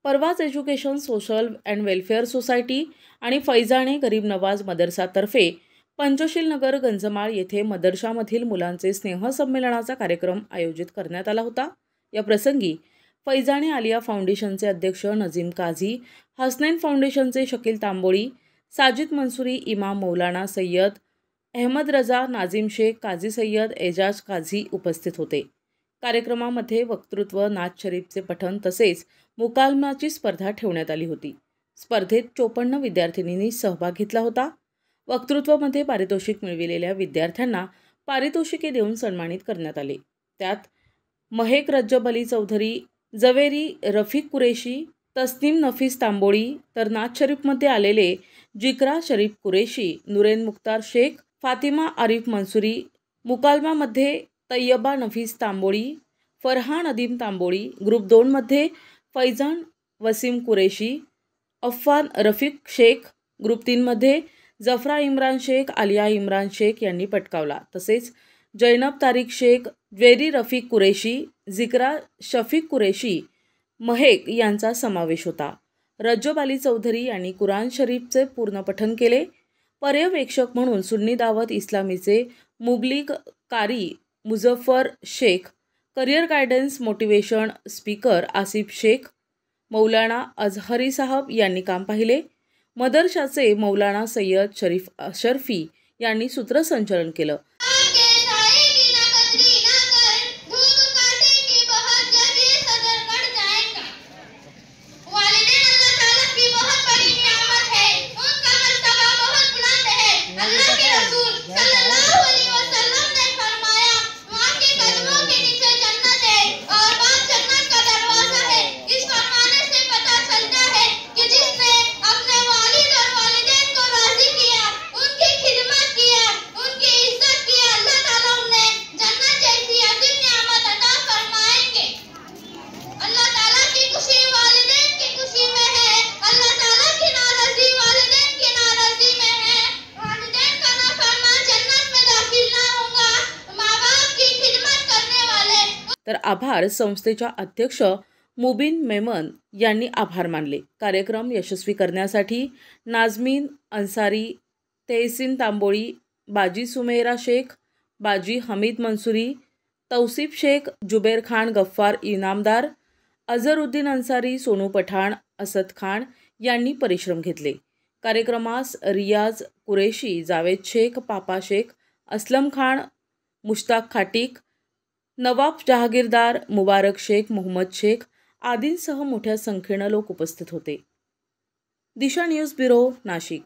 परवाज education social and welfare society आणि फैजाने गरीब नवाज मदरसातर्फे पंचशील नगर गंजमाळ येथे मदरशामधील मुलांचे स्नेहसंमेलनाचा कार्यक्रम आयोजित करण्यात आला होता। या प्रसंगी फैजाने आलिया फाउंडेशनचे अध्यक्ष नजीम काझी, हसनैन फाउंडेशनचे शकील तांबोळी, साजिद मंसूरी, इमाम मौलाना सय्यद अहमद रजा, नाझीम शेख, काझी सय्यद एजाज काझी उपस्थित होते। कार्यक्रमामध्ये वक्तृत्व, नाथ शरीफचे पठण तसेच मुकालमाची स्पर्धा ठेवण्यात आली होती। स्पर्धेत 54 विद्यार्थिनींनी सहभाग घेतला होता। वक्तृत्वामध्ये पारितोषिक मिळविलेल्या विद्यार्थ्यांना पारितोषिके देऊन सन्मानित करण्यात आले। त्यात महक रज्जब अली चौधरी, जवेरी रफीक कुरेशी, तस्नीम नफीस तांबोळी, तर नाथ शरीफमध्ये आलेले जिक्रा शरीफ कुरेशी, नुरेन मुख्तार शेख, फातिमा आरिफ मंसूरी, मुकालमामध्ये तय्यबा नफीस तांबोळी, फरहान अदीम तांबोळी, ग्रुप 2 मध्ये फैजान वसीम कुरेशी, अफान रफीक शेख, ग्रुप 3 मध्ये जफरा इम्रान शेख, आलिया इम्रान शेख यांनी पटकावला। तसेच जैनब तारिक शेख, ज्वेरी रफीक कुरेशी, जिक्रा शफीक कुरेशी, महक यांचा समावेश होता। रज्जब अली चौधरी यांनी कुराण शरीफचे पूर्ण पठण केले। पर्यवेक्षक म्हणून सुन्नी दावत इस्लामीचे मुबलिग कारी Muzaffar Shaikh, career guidance motivation speaker Asif Shaikh, मौलाना अजहरी साहब यांनी काम पाहिले। मदरशाचे मौलाना सय्यद शरीफ अशरफी यांनी सूत्रसंचालन केलं। तर आभार संस्थेच्या अध्यक्ष मुबीन मेमन यांनी आभार मानले। कार्यक्रम यशस्वी करण्यासाठी नाजमीन अन्सारी, तहसीन तांबोळी, बाजी सुमेरा शेख, बाजी हमीद मंसूरी, तौसिफ शेख, जुबेर खान गफ्फार इनामदार, अझरुद्दीन अन्सारी, सोनू पठाण, असद खान यांनी परिश्रम घेतले। कार्यक्रमास रियाज कुरेशी, जावेद शेख, पापा शेख, असलम खान, मुश्ताक खाटिक, नवाब जहागीरदार, मुबारक शेख, मोहम्मद शेख आदींसह मोठ्या संख्येने लोक उपस्थित होते। दिशा न्यूज ब्युरो, नाशिक।